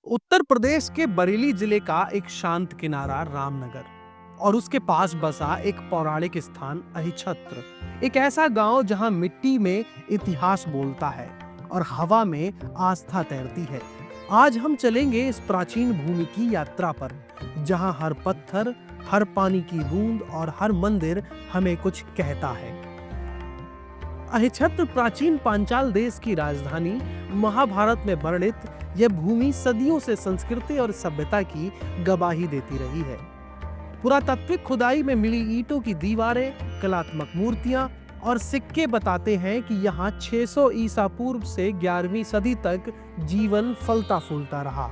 उत्तर प्रदेश के बरेली जिले का एक शांत किनारा रामनगर और उसके पास बसा एक पौराणिक स्थान अहिछत्र, एक ऐसा गांव जहां मिट्टी में इतिहास बोलता है और हवा में आस्था तैरती है। आज हम चलेंगे इस प्राचीन भूमि की यात्रा पर, जहां हर पत्थर, हर पानी की बूंद और हर मंदिर हमें कुछ कहता है। अहिछत्र प्राचीन पांचाल देश की राजधानी, महाभारत में वर्णित यह भूमि सदियों से संस्कृति और सभ्यता की गवाही देती रही है। पुरातात्विक खुदाई में मिली ईंटों की दीवारें, कलात्मक मूर्तियां और सिक्के बताते हैं कि यहाँ 600 ईसा पूर्व से 11वीं सदी तक जीवन फलता फूलता रहा।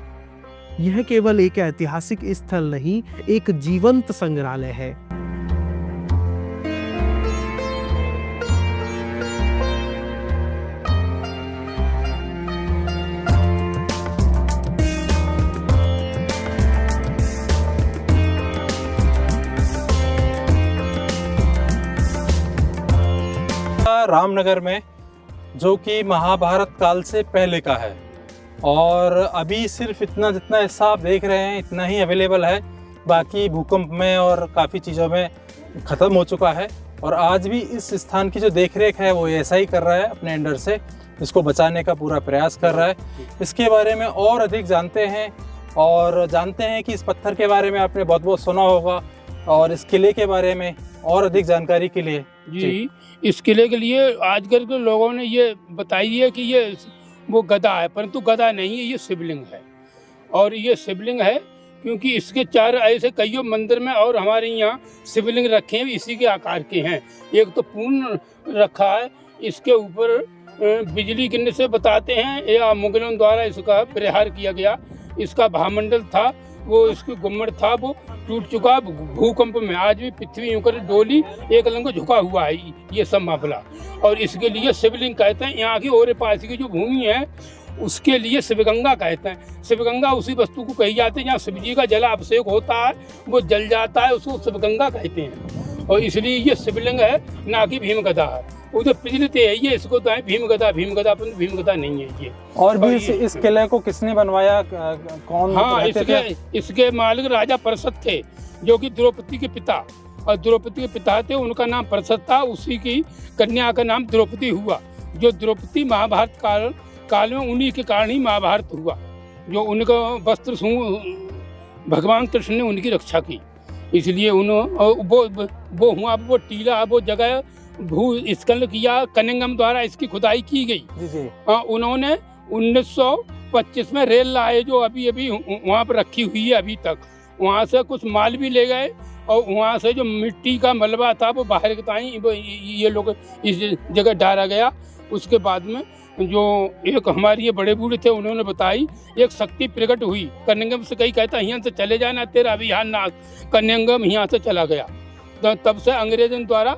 यह केवल एक ऐतिहासिक स्थल नहीं, एक जीवंत संग्रहालय है। रामनगर में, जो कि महाभारत काल से पहले का है, और अभी सिर्फ इतना जितना हिस्सा आप देख रहे हैं इतना ही अवेलेबल है। बाकी भूकंप में और काफ़ी चीज़ों में ख़त्म हो चुका है। और आज भी इस स्थान की जो देखरेख है वो ऐसा ही कर रहा है, अपने अंडर से इसको बचाने का पूरा प्रयास कर रहा है। इसके बारे में और अधिक जानते हैं कि इस पत्थर के बारे में आपने बहुत बहुत सुना होगा, और इस किले के बारे में और अधिक जानकारी के लिए जी, इस किले के लिए आजकल के लोगों ने ये बताई है कि ये वो गदा है, परंतु गदा नहीं है, ये शिवलिंग है। और ये शिवलिंग है क्योंकि इसके चार ऐसे कईयों मंदिर में और हमारे यहाँ शिवलिंग रखे हैं, इसी के आकार के हैं। एक तो पूर्ण रखा है, इसके ऊपर बिजली गिरने से बताते हैं या मुगलों द्वारा इसका प्रहार किया गया। इसका भामंडल था, वो इसकी गुम्मट था, वो टूट चुका भूकंप में। आज भी पृथ्वी ऊपर डोली एक लंग झुका हुआ है ये सब मामला, और इसके लिए शिवलिंग कहते हैं। यहाँ की और पास की जो भूमि है उसके लिए शिवगंगा कहते हैं। शिवगंगा उसी वस्तु को कही जाती है जहाँ शिव जी का जलाभिषेक होता है, वो जल जाता है, उसको शिवगंगा कहते हैं। और इसलिए ये शिवलिंग है, ना कि भीमगदा है। उधर प्रचलित है ये, इसको तो है भीमगदा, पर भीमगदा नहीं है ये। और भी इस किले को किसने बनवाया, कौन? हाँ, इसके मालिक राजा परसत थे, जो कि द्रौपदी के पिता, और द्रौपदी के पिता थे, उनका नाम परसत था। उसी की कन्या का नाम द्रौपदी हुआ। जो द्रौपदी महाभारत काल में उन्हीं के कारण ही महाभारत हुआ। जो उनका वस्त्र भगवान कृष्ण ने उनकी रक्षा की, इसलिए वो हुआ। वो टीला, वो जगह भू स्खलन किया, कनिंगम द्वारा इसकी खुदाई की गई। उन्होंने 1925 में रेल लाए, जो अभी वहाँ पर रखी हुई है अभी तक। वहाँ से कुछ माल भी ले गए, और वहाँ से जो मिट्टी का मलबा था वो बाहर ये लोग इस जगह डाला गया। उसके बाद में जो एक हमारे ये बड़े बूढ़े थे, उन्होंने बताई एक शक्ति प्रकट हुई कनिंगम से। कहीं कहता यहाँ से चले जाना, तेरा अभियान ना। कनिंगम यहाँ से चला गया। तब से अंग्रेजों द्वारा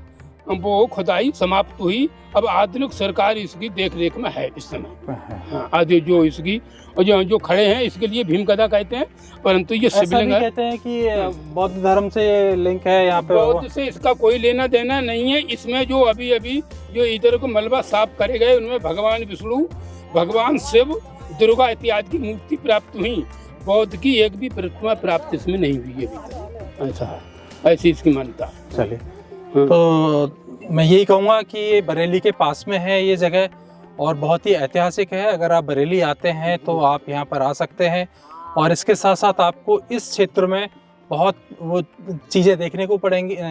वो खुदाई समाप्त हुई। अब आधुनिक सरकार इसकी देखरेख में है इस समय। हाँ, आदि जो इसकी और जो खड़े हैं इसके लिए भीमगदा कहते हैं, परंतु ये शिवलिंग है। कहते हैं कि बौद्ध धर्म से लिंक है यहाँ पे। बौद्ध से इसका कोई लेना देना नहीं है। इसमें जो अभी जो इधर को मलबा साफ करे गए, उनमें भगवान विष्णु, भगवान शिव, दुर्गा इत्यादि की मूर्ति प्राप्त हुई। बौद्ध की एक भी प्रतिमा प्राप्त इसमें नहीं हुई अभी तक। ऐसा, ऐसी इसकी मान्यता। चलिए, तो मैं यही कहूँगा कि ये बरेली के पास में है ये जगह, और बहुत ही ऐतिहासिक है। अगर आप बरेली आते हैं तो आप यहाँ पर आ सकते हैं, और इसके साथ साथ आपको इस क्षेत्र में बहुत वो चीज़ें देखने को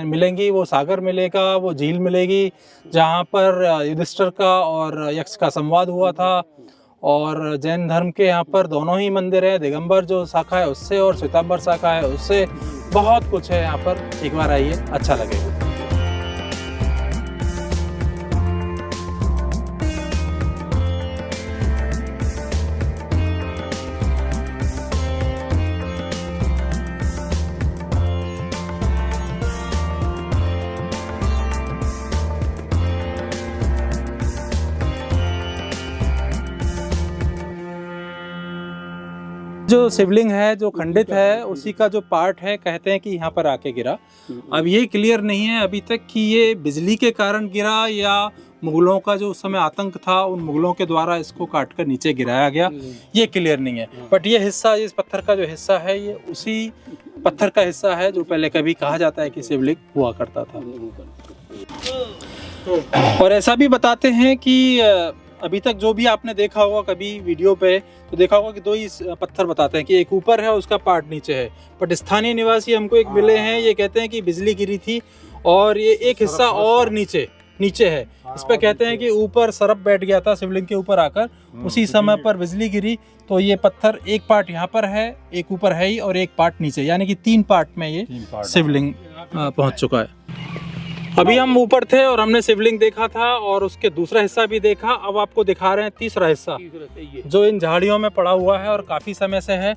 मिलेंगी। वो सागर मिलेगा, वो झील मिलेगी जहाँ पर युधिष्ठिर का और यक्ष का संवाद हुआ था। और जैन धर्म के यहाँ पर दोनों ही मंदिर है, दिगंबर जो शाखा है उससे और श्वेतांबर शाखा है उससे। बहुत कुछ है यहाँ पर, एक बार आइए, अच्छा लगेगा। जो शिवलिंग है, जो खंडित है, उसी का जो पार्ट है, कहते हैं कि यहाँ पर आके गिरा। अब ये क्लियर नहीं है अभी तक कि ये बिजली के कारण गिरा या मुगलों का जो उस समय आतंक था, उन मुगलों के द्वारा इसको काटकर नीचे गिराया गया, ये क्लियर नहीं है। बट ये हिस्सा, इस पत्थर का जो हिस्सा है, ये उसी पत्थर का हिस्सा है जो पहले कभी कहा जाता है कि शिवलिंग हुआ करता था। और ऐसा भी बताते हैं कि अभी तक जो भी आपने देखा होगा कभी वीडियो पे, तो देखा होगा कि दो ही पत्थर बताते हैं कि एक ऊपर है, उसका पार्ट नीचे है। बट स्थानीय निवासी हमको एक मिले हैं, ये कहते हैं कि बिजली गिरी थी और ये एक हिस्सा और नीचे है। इस पे कहते हैं कि ऊपर सरप बैठ गया था शिवलिंग के ऊपर आकर, उसी समय पर बिजली गिरी, तो ये पत्थर एक पार्ट यहाँ पर है, एक ऊपर है ही और एक पार्ट नीचे, यानी कि 3 पार्ट में ये शिवलिंग पहुंच चुका है। अभी हम ऊपर थे और हमने शिवलिंग देखा था और उसके दूसरा हिस्सा भी देखा। अब आपको दिखा रहे हैं तीसरा हिस्सा, जो इन झाड़ियों में पड़ा हुआ है और काफी समय से है।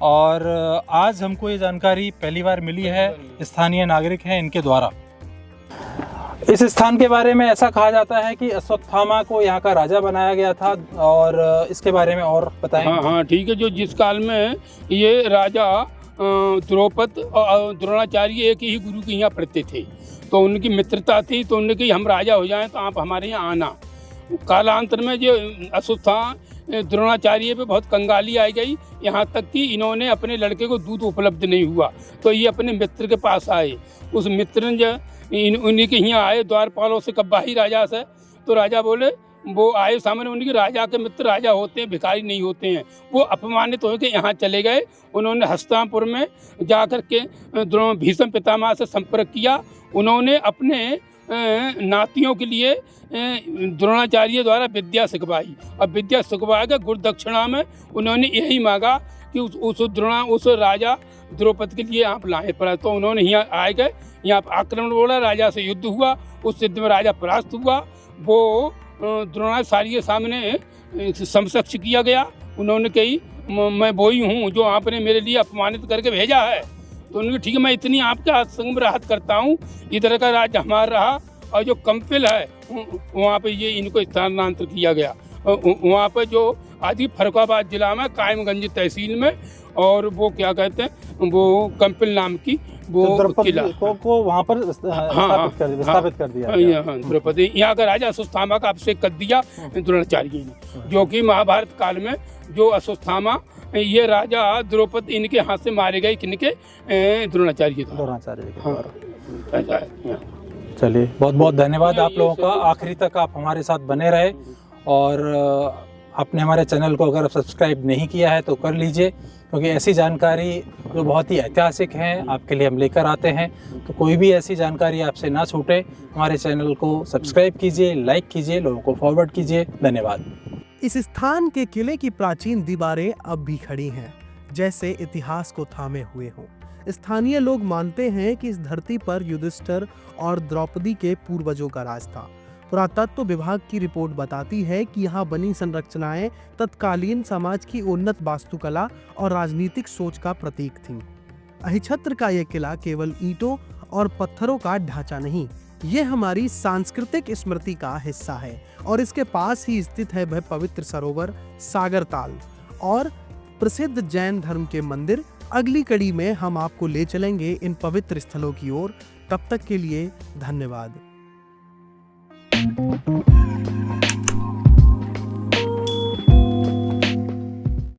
और आज हमको ये जानकारी पहली बार मिली है, स्थानीय नागरिक हैं इनके द्वारा। इस स्थान के बारे में ऐसा कहा जाता है कि अश्वत्थामा को यहाँ का राजा बनाया गया था, और इसके बारे में और बताएं। हाँ ठीक है। जो जिस काल में ये राजा द्रौपद और द्रोणाचार्य एक ही गुरु के यहाँ पढ़ते थे, तो उनकी मित्रता थी, तो उन्होंने कहा हम राजा हो जाएं तो आप हमारे यहाँ आना। कालांतर में जो अश्वत्थामा द्रोणाचार्य पे बहुत कंगाली आई गई, यहाँ तक कि इन्होंने अपने लड़के को दूध उपलब्ध नहीं हुआ, तो ये अपने मित्र के पास आए। उस मित्र ने जो उन्हीं के यहाँ आए, द्वारपालों से कब्बाही राजा से, तो राजा बोले, वो आए सामने, उनके राजा के मित्र राजा होते हैं, भिखारी नहीं होते हैं। वो अपमानित होकर यहाँ चले गए। उन्होंने हस्तिनापुर में जाकर के भीष्म पितामह से संपर्क किया। उन्होंने अपने नातियों के लिए द्रोणाचार्य द्वारा विद्या सिखवाई, और विद्या सिखवा के गुरु दक्षिणा में उन्होंने यही मांगा कि उस राजा द्रौपद के लिए आप लाए पड़ा। तो उन्होंने यहाँ आए गए, यहाँ आक्रमण बोला, राजा से युद्ध हुआ, उस युद्ध में राजा परास्त हुआ। वो द्रोणाचार्य के सामने समकक्ष किया गया। उन्होंने कही मैं वही हूँ जो आपने मेरे लिए अपमानित करके भेजा है। तो उन्होंने ठीक है, मैं इतनी आपके संग में राहत करता हूँ। इधर का राज्य हमारा रहा, और जो कंपिल है वहाँ पे ये इनको स्थानांतर किया गया। वहाँ पे जो आदि फरुखाबाद जिला में कायमगंज तहसील में, और वो क्या कहते हैं, वो कंपिल नाम की वो किला को वहाँ पर स्थापित कर दिया। द्रौपदी यहाँ का राजा अश्वत्थामा का अभिषेक कर दिया द्रोणाचार्य ने, जो कि महाभारत काल में जो अश्वत्थामा ये राजा द्रौपदी इनके हाथ से मारे गए, किनके, द्रोणाचार्य के द्वारा। चलिए, बहुत बहुत धन्यवाद आप लोगों का। आखिरी तक आप हमारे साथ बने रहे, और आपने हमारे चैनल को अगर सब्सक्राइब नहीं किया है तो कर लीजिए, क्योंकि ऐसी जानकारी जो बहुत ही ऐतिहासिक हैं आपके लिए हम लेकर आते हैं। तो कोई भी ऐसी जानकारी आपसे ना छूटे, हमारे चैनल को सब्सक्राइब कीजिए, लाइक कीजिए, लोगों को फॉरवर्ड कीजिए। धन्यवाद। इस स्थान के किले की प्राचीन दीवारें अब भी खड़ी हैं, जैसे इतिहास को थामे हुए हों। स्थानीय लोग मानते हैं कि इस धरती पर युधिष्ठिर और द्रौपदी के पूर्वजों का राज था। पुरातत्व विभाग की रिपोर्ट बताती है कि यहाँ बनी संरचनाएं तत्कालीन समाज की उन्नत वास्तुकला और राजनीतिक सोच का प्रतीक थीं। अहिछत्र का यह किला केवल ईंटों और पत्थरों का ढांचा नहीं, ये हमारी सांस्कृतिक स्मृति का हिस्सा है, और इसके पास ही स्थित है वह पवित्र सरोवर सागरताल और प्रसिद्ध जैन धर्म के मंदिर। अगली कड़ी में हम आपको ले चलेंगे इन पवित्र स्थलों की ओर। तब तक के लिए धन्यवाद।